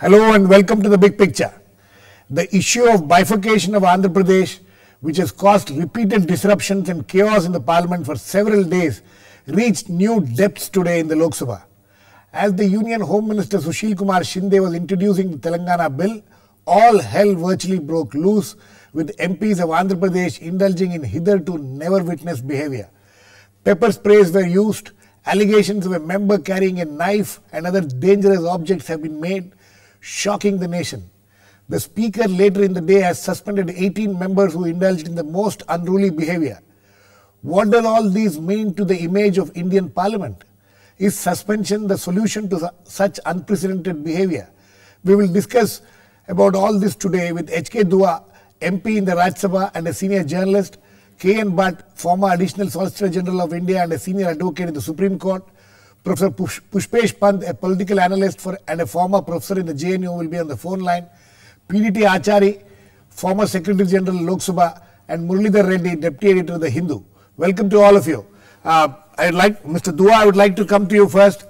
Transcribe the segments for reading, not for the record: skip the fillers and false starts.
Hello and welcome to the big picture. The issue of bifurcation of Andhra Pradesh, which has caused repeated disruptions and chaos in the parliament for several days, reached new depths today in the Lok Sabha. As the Union Home Minister Sushil Kumar Shinde was introducing the Telangana bill, all hell virtually broke loose, with MPs of Andhra Pradesh indulging in hitherto never witnessed behavior. Pepper sprays were used, allegations of a member carrying a knife and other dangerous objects have been made, shocking the nation. The Speaker later in the day has suspended 18 members who indulged in the most unruly behavior. What does all these mean to the image of Indian Parliament? Is suspension the solution to such unprecedented behavior? We will discuss about all this today with H.K. Dua, MP in the Rajya Sabha and a senior journalist, K.N. Bhat, former Additional Solicitor General of India and a senior advocate in the Supreme Court, Professor Pushpesh Pant, a political analyst and a former professor in the JNU, will be on the phone line, PDT Achary, former Secretary General Lok Sabha, and Muralidhar Reddy, Deputy Editor of the Hindu. Welcome to all of you. Mr. Dua, I would like to come to you first.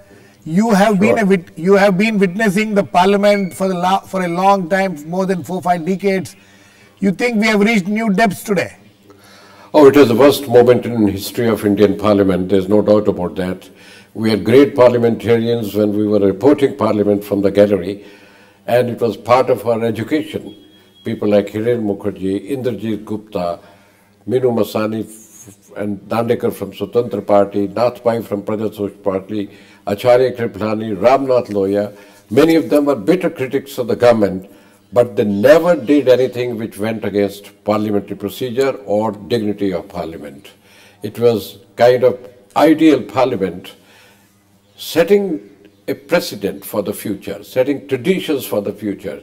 You have been witnessing the Parliament for a long time, more than 4-5 decades. You think we have reached new depths today? Oh, it is the worst moment in history of Indian Parliament. There's no doubt about that. We had great parliamentarians when we were reporting Parliament from the gallery, and it was part of our education. People like Hiren Mukherjee, Indrajit Gupta, Minu Masani and Dandekar from Swatantra Party, Nathpai from Praja Socialist Party, Acharya Kriplani, Ramnath Loya. Many of them were bitter critics of the government, but they never did anything which went against parliamentary procedure or dignity of Parliament. It was kind of ideal Parliament, setting a precedent for the future, setting traditions for the future.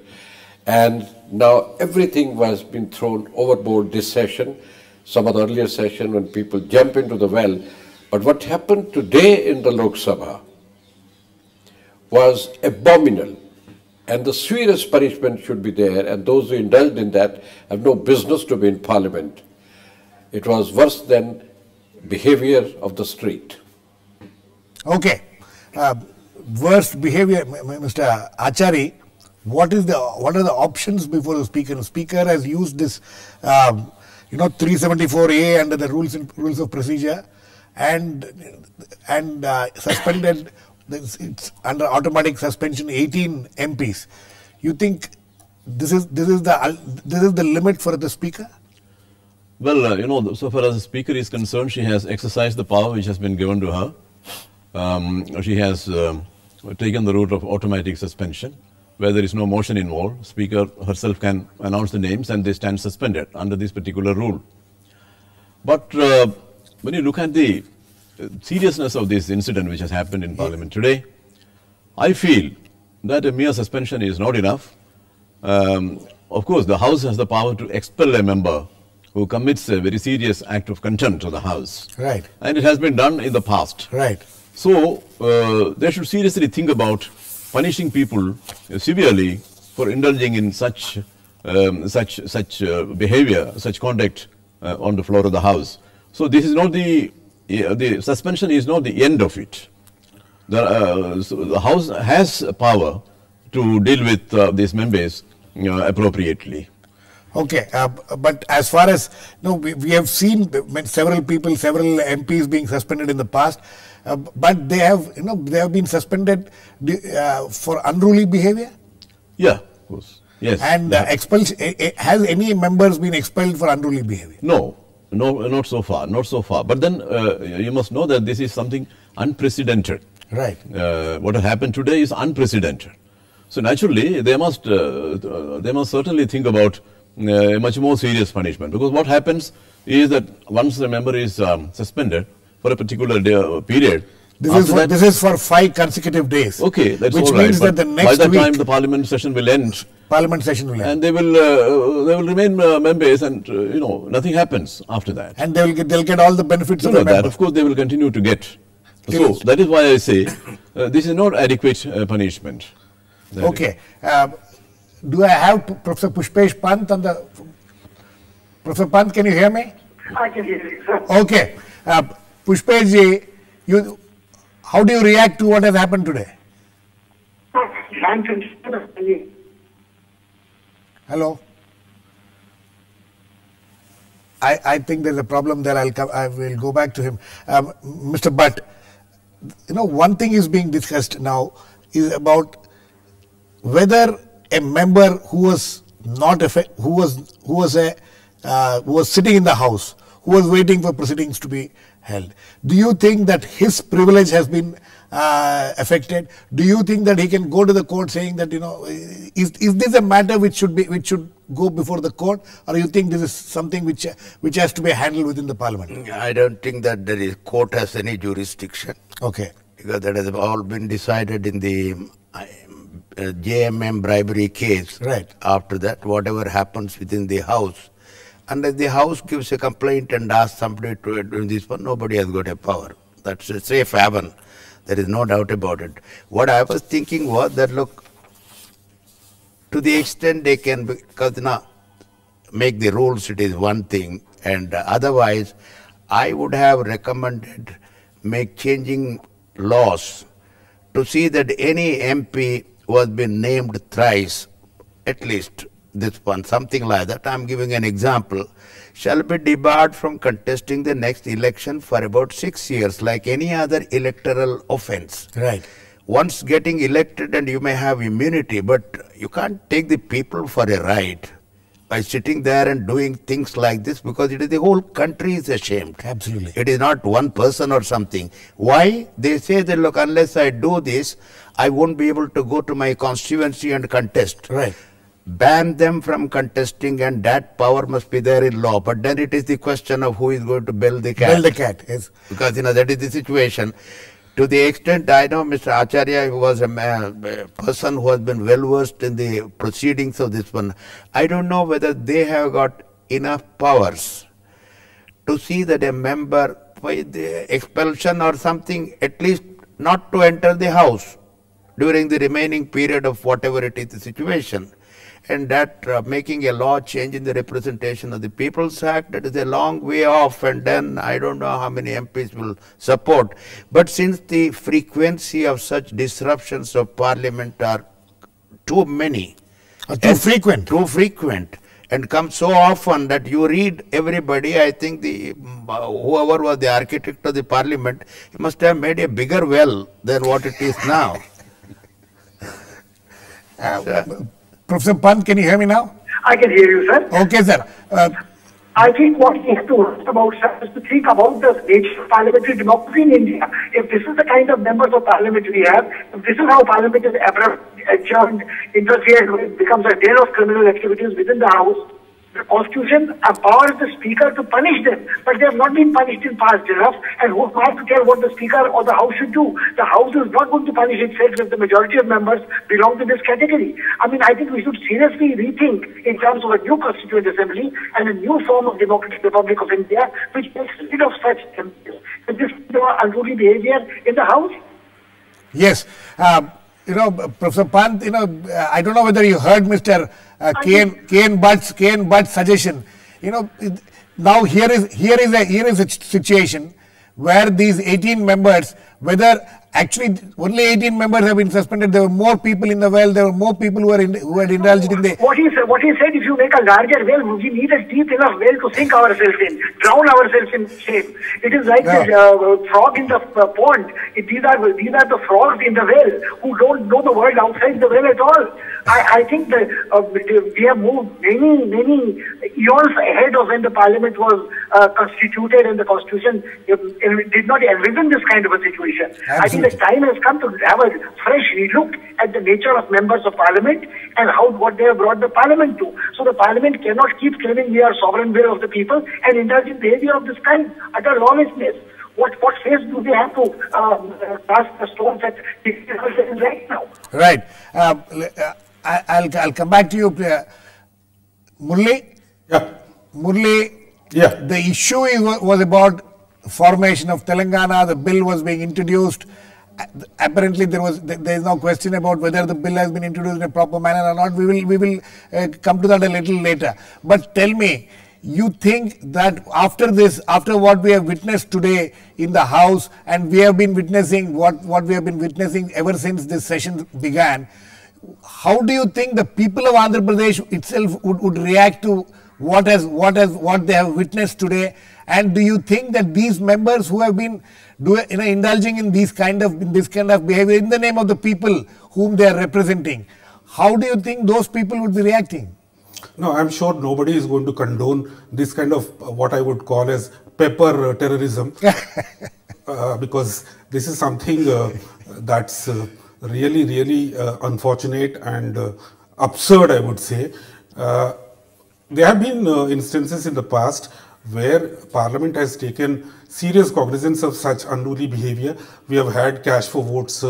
And now everything has been thrown overboard this session, some of the earlier session when people jump into the well. But what happened today in the Lok Sabha was abominable. And the severest punishment should be there, and those who indulged in that have no business to be in Parliament. It was worse than behavior of the street. Okay. Worst behavior, Mr. Achary, what are the options before the Speaker? The Speaker has used this, 374A under the rules of procedure, and suspended. It's under automatic suspension 18 MPs. You think this is the limit for the Speaker? Well, so far as the Speaker is concerned, she has exercised the power which has been given to her. She has taken the route of automatic suspension, where there is no motion involved. Speaker herself can announce the names and they stand suspended under this particular rule. But when you look at the seriousness of this incident which has happened in Parliament today, I feel that a mere suspension is not enough. Of course, the House has the power to expel a member who commits a very serious act of contempt of the House. Right. And it has been done in the past. Right. So, they should seriously think about punishing people severely for indulging in such behavior, such conduct on the floor of the House. So, this is not the suspension is not the end of it. The House has power to deal with these members appropriately. Okay, but as far as we have seen several MPs being suspended in the past, but they have been suspended for unruly behavior. Yeah, of course. Yes. And has any members been expelled for unruly behavior? No, not so far, not so far. But then you must know that this is something unprecedented. Right. What has happened today is unprecedented. So naturally, they must certainly think about a much more serious punishment, because what happens is that once a member is suspended for a particular period, this is for 5 consecutive days. Okay, that's which all right. Means that the next by the time the Parliament session will end, and they will remain members, and nothing happens after that. And they'll get all the benefits of the member. That of course they will continue to get. So that is why I say this is not adequate punishment. Okay. Do I have Professor Pushpesh Pant on the... Professor Pant, can you hear me? I can hear you, sir. Okay. Pushpesh ji, how do you react to what has happened today? hands and Hello. I think there's a problem there. I will go back to him. Mr. Bhat, one thing is being discussed now is about whether a member who was not who was sitting in the house, who was waiting for proceedings to be held. Do you think that his privilege has been affected? Do you think that he can go to the court saying that is this a matter which should go before the court, or you think this is something which has to be handled within the parliament? I don't think that the court has any jurisdiction. Okay. Because that has all been decided in the JMM bribery case. Right. After that, whatever happens within the house, unless the house gives a complaint and asks somebody to do this one, nobody has got a power. That's a safe haven. There is no doubt about it. What I was thinking was that, look, to the extent they can, because make the rules, it is one thing, and otherwise, I would have recommended changing laws to see that any MP who has been named thrice, at least this one, something like that, I'm giving an example, shall be debarred from contesting the next election for about 6 years, like any other electoral offense. Right. Once getting elected, and you may have immunity, but you can't take the people for a ride by sitting there and doing things like this, because it is the whole country is ashamed. Absolutely. It is not one person or something. Why? They say that, look, unless I do this, I won't be able to go to my constituency and contest. Right. Ban them from contesting, and that power must be there in law. But then it is the question of who is going to bell the cat. Bell the cat, yes. Because, that is the situation. To the extent I know Mr. Acharya, who was a person who has been well versed in the proceedings of this one, I don't know whether they have got enough powers to see that a member, by the expulsion or something, at least not to enter the house during the remaining period of whatever it is the situation. And that making a law change in the Representation of the People's Act, that is a long way off, and then I don't know how many MPs will support. But since the frequency of such disruptions of Parliament are too many, too frequent, and come so often that you read everybody, I think whoever was the architect of the Parliament, he must have made a bigger well than what it is now. Professor Pant, can you hear me now? I can hear you, sir. Okay, sir. I think what we have to ask about, sir, is to think about the nature of parliamentary democracy in India. If this is the kind of members of parliament we have, if this is how parliament is adjourned, interfered with, becomes a den of criminal activities within the house, the Constitution empowers the Speaker to punish them, but they have not been punished in past enough, and who are to tell what the Speaker or the House should do? The House is not going to punish itself if the majority of members belong to this category. I mean, I think we should seriously rethink in terms of a new Constituent Assembly and a new form of Democratic Republic of India, which takes rid of such this unruly behavior in the House. Yes. Professor Pant, I don't know whether you heard Mr. K.N. Bhatt's suggestion. Now here is a situation where these 18 members, whether actually only 18 members have been suspended, there were more people in the well, there were more people who had indulged in the... What he said, if you make a larger well, we need a deep enough well to sink ourselves in, drown ourselves in shame. It is like the frog in the pond. These are the frogs in the well who don't know the world outside the well at all. I think that we have moved many years ahead of when the Parliament was constituted and the Constitution did not envision this kind of a situation. Absolutely. I think the time has come to have a fresh relook at the nature of members of Parliament and what they have brought the Parliament to. So the Parliament cannot keep claiming we are sovereign will of the people and indulge in behavior of this kind, utter lawlessness. What face do they have to cast the stones at right now? Right. I'll come back to you, Murli. Yeah. Murli. Yeah. The issue was about formation of Telangana. The bill was being introduced. Apparently, there is no question about whether the bill has been introduced in a proper manner or not. We will come to that a little later. But tell me, you think that after what we have witnessed today in the House, and we have been witnessing what we have been witnessing ever since this session began, how do you think the people of Andhra Pradesh itself would react to what they have witnessed today? And do you think that these members who have been indulging in this kind of behavior in the name of the people whom they are representing, how do you think those people would be reacting? No, I'm sure nobody is going to condone this kind of what I would call as pepper terrorism, because this is something that's really, really unfortunate and absurd, I would say. There have been instances in the past where Parliament has taken serious cognizance of such unruly behavior. We have had cash for votes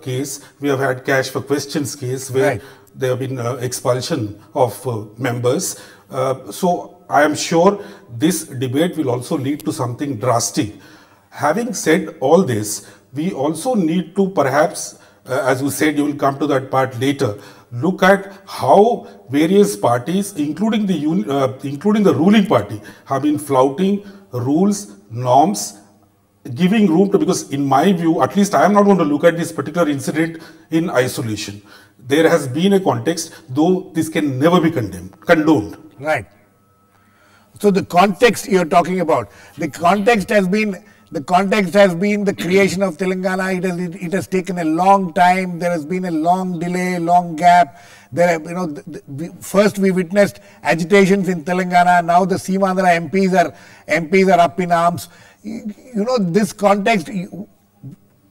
case, we have had cash for questions case where there have been expulsion of members. So I am sure this debate will also lead to something drastic. Having said all this, we also need to perhaps, as you said, you will come to that part later, look at how various parties, including the ruling party, have been flouting rules, norms, giving room to, because in my view, at least I am not going to look at this particular incident in isolation. There has been a context, though this can never be condoned. Right. So the context you're talking about, the context has been the creation of Telangana. It has taken a long time. There has been a long delay, long gap. First we witnessed agitations in Telangana. Now the Seemandhra MPs are up in arms. This context.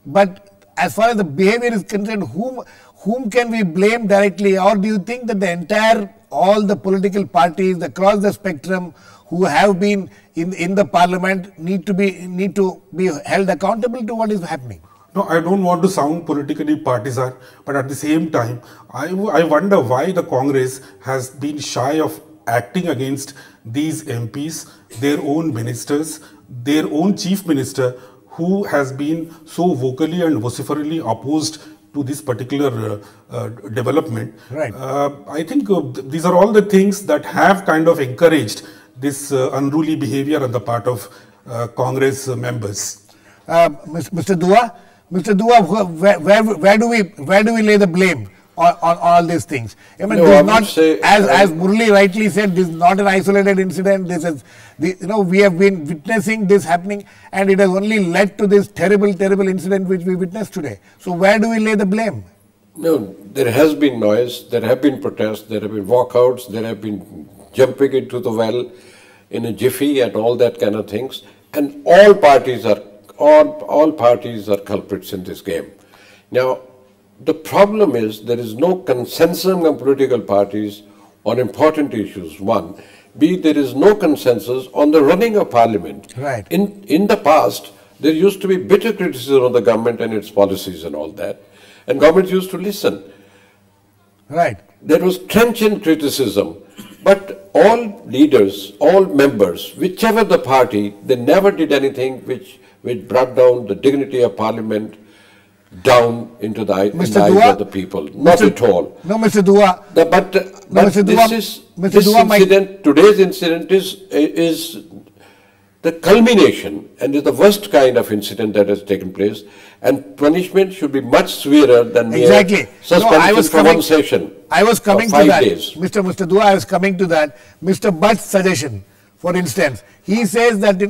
But as far as the behavior is concerned, whom can we blame directly, or do you think that all the political parties across the spectrum who have been in the Parliament need to be held accountable to what is happening? No, I don't want to sound politically partisan, but at the same time, I wonder why the Congress has been shy of acting against these MPs, their own ministers, their own chief minister, who has been so vocally and vociferously opposed to this particular development. Right. I think these are all the things that have kind of encouraged this unruly behavior on the part of Congress members. Mr. Dua, where do we lay the blame on all these things? I mean, as Murali rightly said, this is not an isolated incident. This is, we have been witnessing this happening, and it has only led to this terrible incident which we witnessed today. So where do we lay the blame? No, there has been noise, there have been protests, there have been walkouts, there have been jumping into the well in a jiffy and all that kind of things, and all parties are culprits in this game. Now, the problem is there is no consensus among political parties on important issues. One, B, there is no consensus on the running of Parliament. Right. In the past, there used to be bitter criticism of the government and its policies and all that, and government used to listen. Right. There was trenchant criticism, but all leaders, all members, whichever the party, they never did anything which brought down the dignity of Parliament down into the eyes of the people. Not at all. No, Mr. Dua. Today's incident is the culmination and is the worst kind of incident that has taken place, and punishment should be much severer than mere suspension for one session. I was coming to that. Mr. Dua, I was coming to that. Mr. Bhat's suggestion, for instance, he says that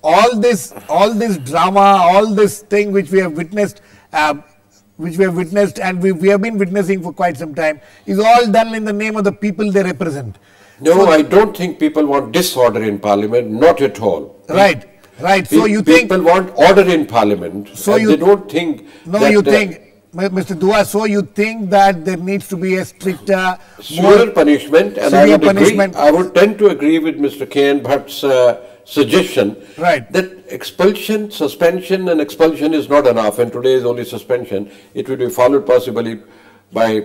all this drama, all this thing which we have witnessed, and we have been witnessing for quite some time, is all done in the name of the people they represent. No, I don't think people want disorder in Parliament, not at all. Right. So you think people want order in Parliament, so they don't think. No, you think, Mr. Dua, so you think that there needs to be a stricter, severe punishment, and I would tend to agree with Mr. K. and Bhat's suggestion, right, that expulsion, suspension and expulsion is not enough, and today is only suspension. It will be followed possibly by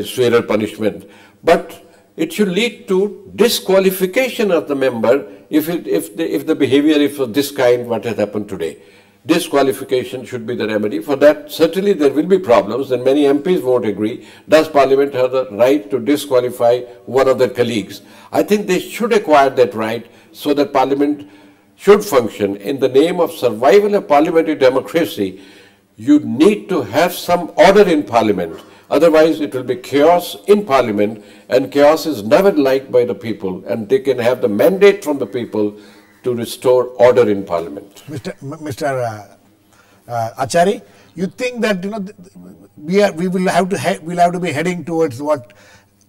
severer punishment, but it should lead to disqualification of the member if the behavior is of this kind, what has happened today. Disqualification should be the remedy. For that, certainly there will be problems, and many MPs won't agree. Does Parliament have the right to disqualify one of their colleagues? I think they should acquire that right, so that Parliament should function. In the name of survival of parliamentary democracy, you need to have some order in Parliament. Otherwise, it will be chaos in Parliament, and chaos is never liked by the people, and they can have the mandate from the people to restore order in Parliament. Mr. Achary, you think that we will have to be heading towards what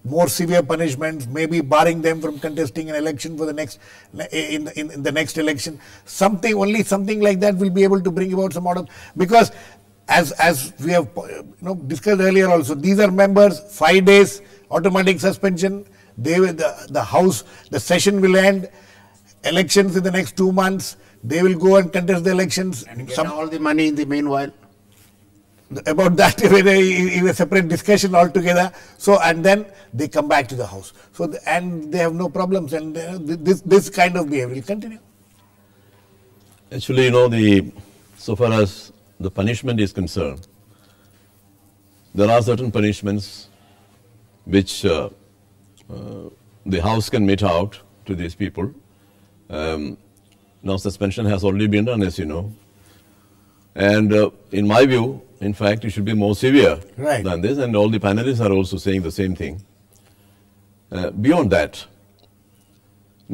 more severe punishments, maybe barring them from contesting an election for the next in the next election, something like that will be able to bring about some order, because as we have discussed earlier also, these are members, 5 days automatic suspension. They will, the House, the session will end, elections in the next 2 months, they will go and contest the elections. And get all the money in the meanwhile. About that in a separate discussion altogether. So, and then they come back to the House. So, and they have no problems, and this kind of behavior will continue. Actually, so far as the punishment is concerned, there are certain punishments which the House can mete out to these people. Now, suspension has already been done, as you know. And in my view, in fact, it should be more severe than this, and all the panelists are also saying the same thing. Beyond that,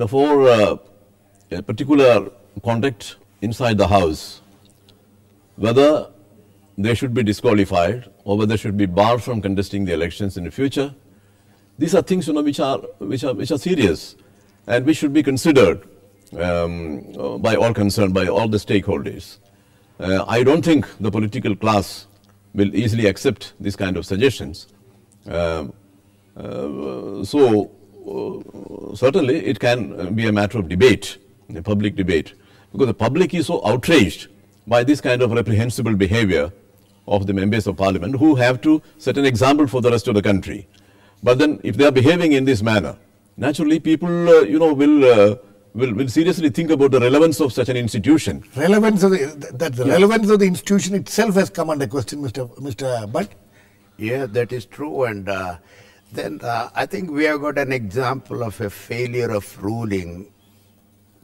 for a particular conduct inside the House, whether they should be disqualified or whether they should be barred from contesting the elections in the future, these are things which are serious and which should be considered by all concerned, by all the stakeholders. I don't think the political class will easily accept this kind of suggestions. So certainly it can be a matter of debate, a public debate, because the public is so outraged by this kind of reprehensible behavior of the members of Parliament, who have to set an example for the rest of the country. But then if they are behaving in this manner, naturally people will seriously think about the relevance of such an institution. Relevance of relevance of the institution itself has come under question, Mr. Bhat. Yeah, that is true. And then I think we have got an example of a failure of ruling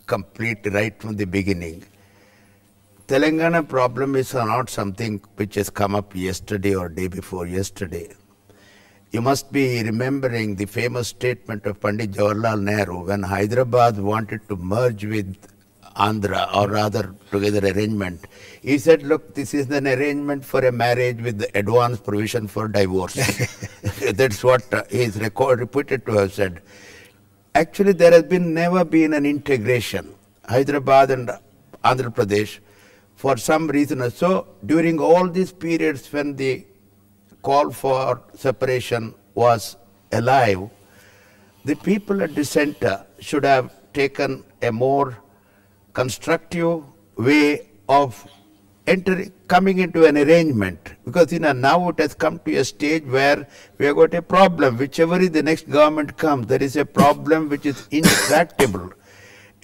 complete right from the beginning. Telangana problem is not something which has come up yesterday or day before yesterday. You must be remembering the famous statement of Pandit Jawaharlal Nehru when Hyderabad wanted to merge with Andhra, or rather together arrangement. He said, look, this is an arrangement for a marriage with the advance provision for divorce. That's what he is repeated to have said. Actually, there has never been an integration, Hyderabad and Andhra Pradesh, for some reason. So during all these periods when the call for separation was alive, the people at the center should have taken a more constructive way of coming into an arrangement, because now it has come to a stage where we have got a problem. Whichever is the next government comes, there is a problem which is intractable.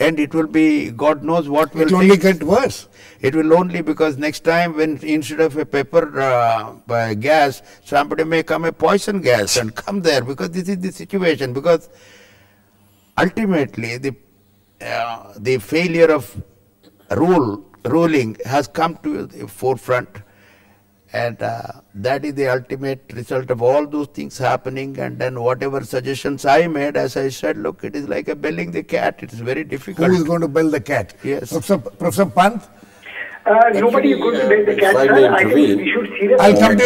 And it will be, God knows what will It will only get worse. It will only, because next time when instead of a pepper gas, somebody may come a poison gas and come there, because this is the situation. Because ultimately the failure of ruling has come to the forefront, and that is the ultimate result of all those things happening. And then whatever suggestions I made, as I said, look, it is like a belling the cat. It is very difficult. Who is going to bell the cat? Yes. Professor Pant? Nobody is going to bell the cat, sir. I think we should seriously... I'll come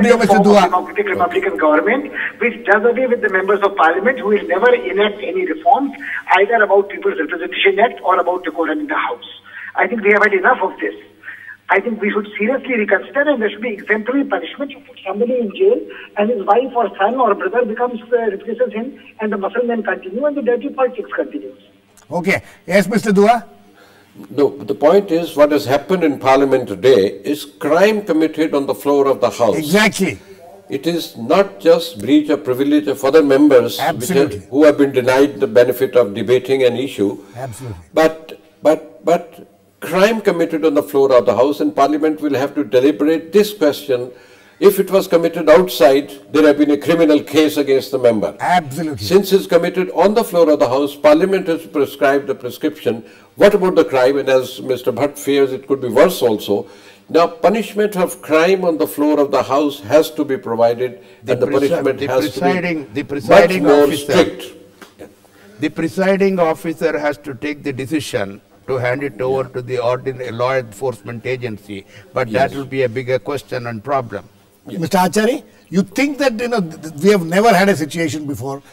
to you, Mr. Dua. Democratic Republican government, which does away with the members of parliament who will never enact any reforms, either about People's Representation Act or about decorum in the House. I think we have had enough of this. I think we should seriously reconsider, and there should be exemplary punishment. You put somebody in jail and his wife or son or brother replaces him, and the Muslim continue and the dirty politics continues. Okay. Yes, Mr. Dua? No, the point is, what has happened in Parliament today is crime committed on the floor of the House. Exactly. It is not just breach of privilege of other members who have been denied the benefit of debating an issue. Absolutely. But crime committed on the floor of the House, and Parliament will have to deliberate this question. If it was committed outside, there have been a criminal case against the member. Absolutely. Since it's committed on the floor of the House, Parliament has prescribed the prescription. What about the crime? And as Mr. Bhat fears, it could be worse also. Now, punishment of crime on the floor of the House has to be provided, and the punishment has to be much more strict. The presiding officer has to take the decision to hand it over to the ordinary law enforcement agency, but that will be a bigger question and problem. Mr. Achary, you think that we have never had a situation before.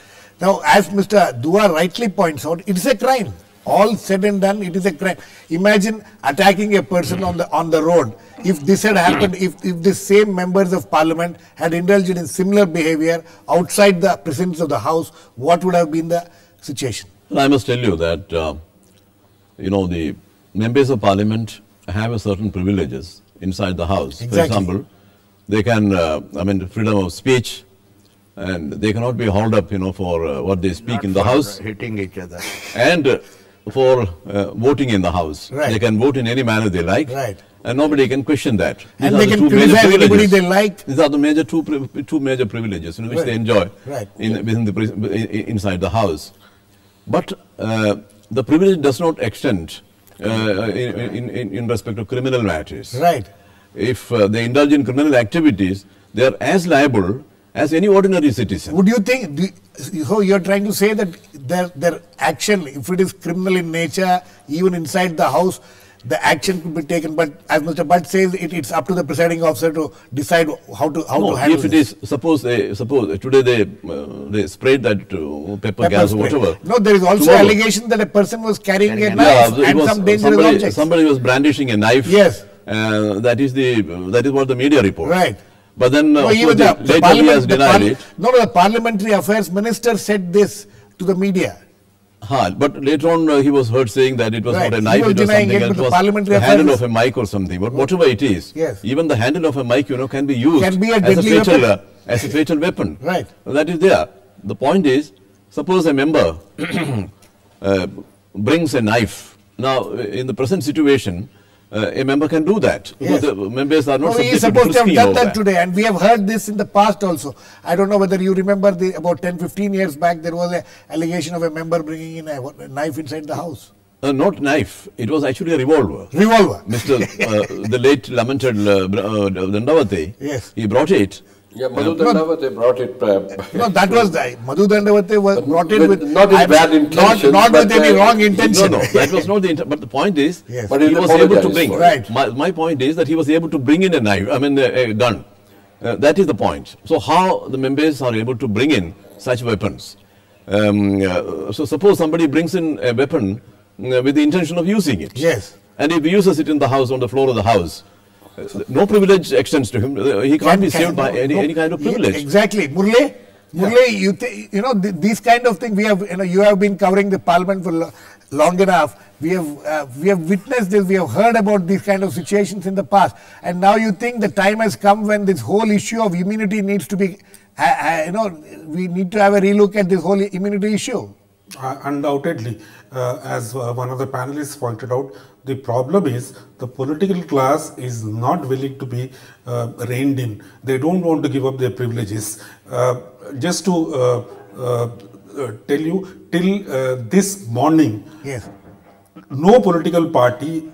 Now, as Mr. Dua rightly points out, it is a crime. All said and done, it is a crime. Imagine attacking a person on the road. If this had happened, if the same members of parliament had indulged in similar behavior outside the presence of the House, what would have been the situation? Well, I must tell you that, the members of parliament have a certain privileges inside the House. Exactly. For example, they can, freedom of speech, and they cannot be hauled up, for what they speak in the House. Hitting each other. And for voting in the House. Right. They can vote in any manner they like. Right. And nobody can question that. And they can criticize anybody they like. These are the two major privileges which they enjoy inside the House. But the privilege does not extend in respect to criminal matters. Right. If they indulge in criminal activities, they are as liable as any ordinary citizen. Would you think, so you're trying to say that their action, if it is criminal in nature, even inside the House, the action could be taken, but as Mr. Bhat says, it's up to the presiding officer to decide how to handle if it is, suppose today they sprayed that pepper gas or whatever. No, there is also allegation that a person was carrying a knife and some dangerous objects. Somebody was brandishing a knife. Yes. That is what the media report. Right. But then later he has denied it. The Parliamentary Affairs Minister said this to the media. But later on he was heard saying that it was not a knife, it was something else, it was the handle of a mic or something. But whatever it is, even the handle of a mic, can be used as a fatal weapon. Right. That is there. The point is, suppose a member brings a knife. Now, in the present situation, a member can do that. Because the members are not subject to supposed to have done that that today, and we have heard this in the past also. I don't know whether you remember about 10-15 years back there was an allegation of a member bringing in a knife inside the House. Not knife, it was actually a revolver. Revolver. The late lamented Dandavate, yes, he brought it. Yeah, Madhu Dandavate brought it. No, that was Madhu Dandavate brought it with not in bad intention, not with any wrong intention. No, that was not the intention. But the point is, yes, but he was able to bring. Right. My point is that he was able to bring in a knife. A gun. That is the point. So how the members are able to bring in such weapons? So suppose somebody brings in a weapon with the intention of using it. Yes. And if he uses it in the House, on the floor of the House, no privilege extends to him. He can't be saved by any kind of privilege. Exactly. Murli, these kind of things we have, you have been covering the parliament for long enough. We have witnessed this. We have heard about these kind of situations in the past. And now you think the time has come when this whole issue of immunity needs to be, we need to have a relook at this whole immunity issue. Undoubtedly, as one of the panelists pointed out, the problem is the political class is not willing to be reined in. They don't want to give up their privileges. Just to tell you, till this morning, yes, no political party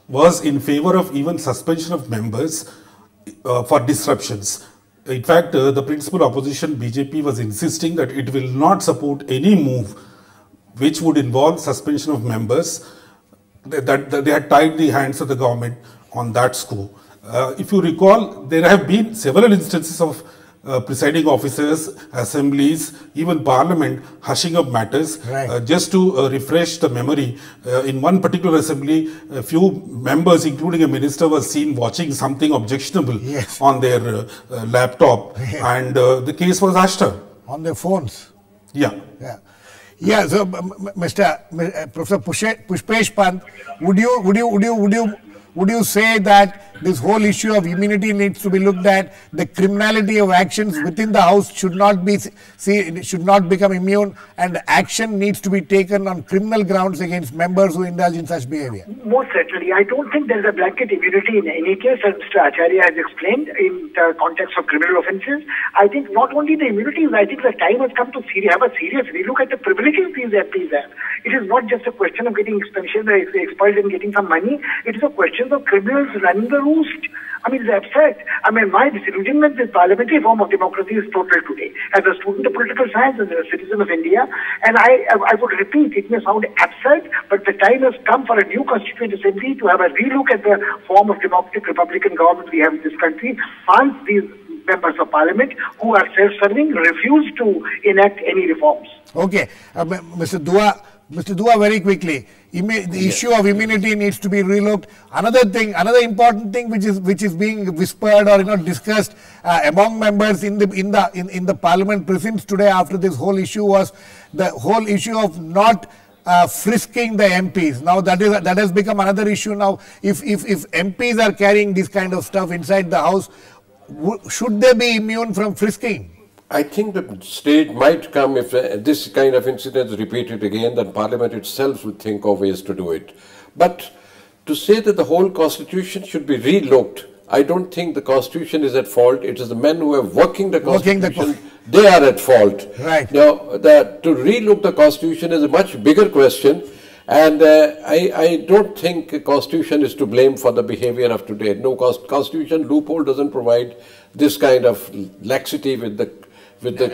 was in favor of even suspension of members for disruptions. In fact, the principal opposition BJP was insisting that it will not support any move which would involve suspension of members, that they had tied the hands of the government on that score. If you recall, there have been several instances of presiding officers, assemblies, even parliament hushing up matters. Right. Just to refresh the memory, in one particular assembly, a few members, including a minister, were seen watching something objectionable yes, on their laptop, and the case was hushed up. On their phones. Yeah. Yeah. Yeah, so Professor Pushpesh Pant, would you say that this whole issue of immunity needs to be looked at? The criminality of actions within the House should not become immune, and action needs to be taken on criminal grounds against members who indulge in such behavior. Most certainly. I don't think there is a blanket immunity in any case, as Mr. Achary has explained, in the context of criminal offences. I think not only the immunity, I think the time has come to have a serious relook at the privileges these MPs have. It is not just a question of getting expelled and getting some money. It is a question of criminals running the roost. I mean, it's absurd. I mean, my disillusionment with parliamentary form of democracy is total today. As a student of political science and as a citizen of India, and I would repeat, it may sound absurd, but the time has come for a new constituent assembly to have a relook at the form of democratic Republican government we have in this country. Once these members of parliament who are self-serving refuse to enact any reforms. Okay, Mr. Dua, very quickly, the issue of immunity needs to be relooked. Another important thing which is being whispered or discussed among members in the parliament precincts today after this whole issue was the whole issue of not frisking the MPs. Now that has become another issue. Now, if MPs are carrying this kind of stuff inside the house, should they be immune from frisking? I think the stage might come if this kind of incident is repeated again, then Parliament itself will think of ways to do it. But to say that the whole Constitution should be relooked, I don't think the Constitution is at fault. It is the men who are working the Constitution, they are at fault. Right. Now, to relook the Constitution is a much bigger question, and I don't think the Constitution is to blame for the behavior of today. No, Constitution loophole doesn't provide this kind of laxity with taking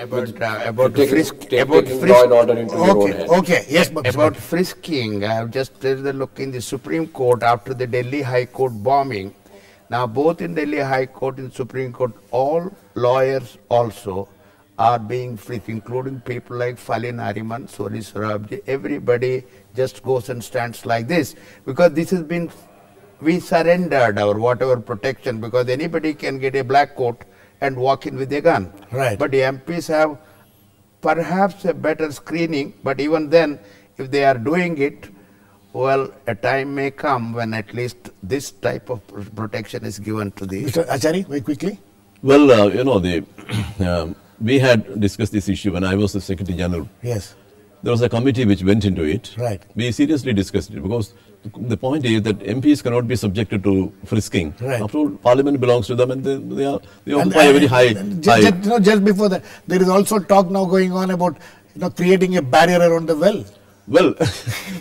law and order into your own hands. Okay, yes. About frisking, I have just taken a look in the Supreme Court after the Delhi High Court bombing. Now, both in Delhi High Court and Supreme Court, all lawyers also are being frisked, including people like Falin Nariman, Solicitor. Everybody just goes and stands like this because this has been, we surrendered our whatever protection because anybody can get a black coat and walk in with a gun. Right. But the MPs have perhaps a better screening, but even then, if they are doing it, well, a time may come when at least this type of protection is given to the... Mr. Achary, very quickly. Well, we had discussed this issue when I was the Secretary General. Yes. There was a committee which went into it. Right. We seriously discussed it because the point is that MPs cannot be subjected to frisking. Right. After all, Parliament belongs to them and they occupy a very high... Just before that, there is also talk now going on about creating a barrier around the well. Well,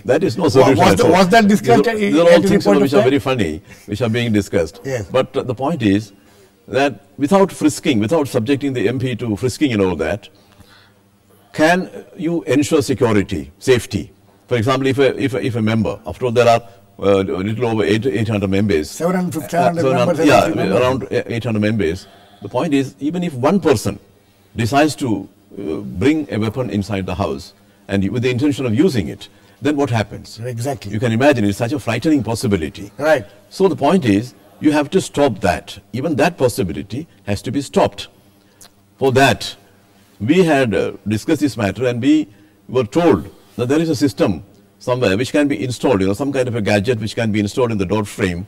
that is no solution at all. Was that discussed? These are all things which are very funny, which are being discussed. Yes. But the point is that without frisking, without subjecting the MP to frisking and all that, can you ensure security, safety? For example, if a member, after all there are a little over 800 members. 700 members. Yeah, around 800 members. The point is, even if one person decides to bring a weapon inside the house and with the intention of using it, then what happens? Exactly. You can imagine it's such a frightening possibility. Right. So the point is, you have to stop that. Even that possibility has to be stopped. For that, we had discussed this matter and we were told that there is a system somewhere which can be installed, some kind of a gadget which can be installed in the door frame,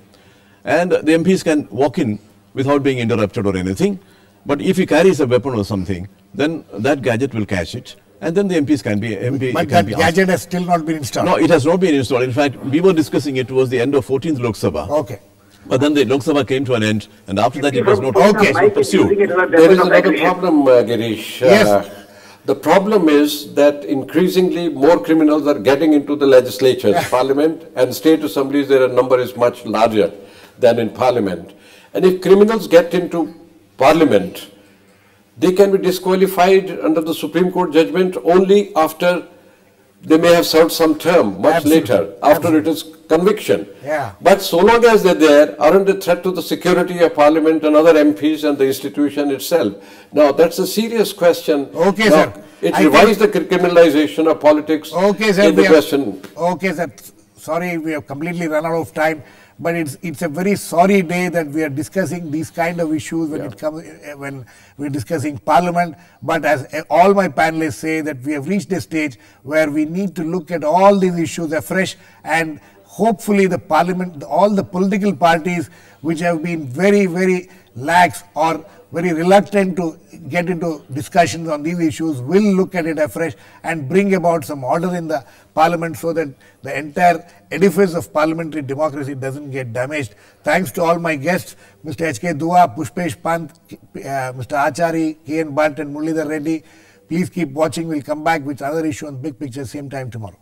and the MPs can walk in without being interrupted or anything. But if he carries a weapon or something, then that gadget will catch it, and then the MPs can be But that gadget has still not been installed. No, it has not been installed. In fact, we were discussing it towards the end of 14th Lok Sabha. Okay. But then the Lok Sabha came to an end, and after that it was not pursued. There is another problem, Girish. Yes. The problem is that increasingly more criminals are getting into the legislatures, parliament, and state assemblies. Their number is much larger than in parliament. And if criminals get into parliament, they can be disqualified under the Supreme Court judgment only after they may have served some term, much later, after it is conviction. Yeah. But so long as they're there, aren't a threat to the security of Parliament and other MPs and the institution itself. Now, that's a serious question. Okay, now, sir. It revives the criminalization of politics in the question. Okay, sir. Sorry, we have completely run out of time. But it's a very sorry day that we are discussing these kind of issues when it comes when we're discussing Parliament. But as all my panelists say, that we have reached a stage where we need to look at all these issues afresh, and hopefully the Parliament, all the political parties which have been very, very lax or very reluctant to get into discussions on these issues will look at it afresh and bring about some order in the Parliament so that the entire edifice of parliamentary democracy doesn't get damaged. Thanks to all my guests, Mr. H.K. Dua, Pushpesh, Pant, Mr. Achary, K.N. Bhat and Muralidhar Reddy. Please keep watching. We'll come back with another issue on Big Picture same time tomorrow.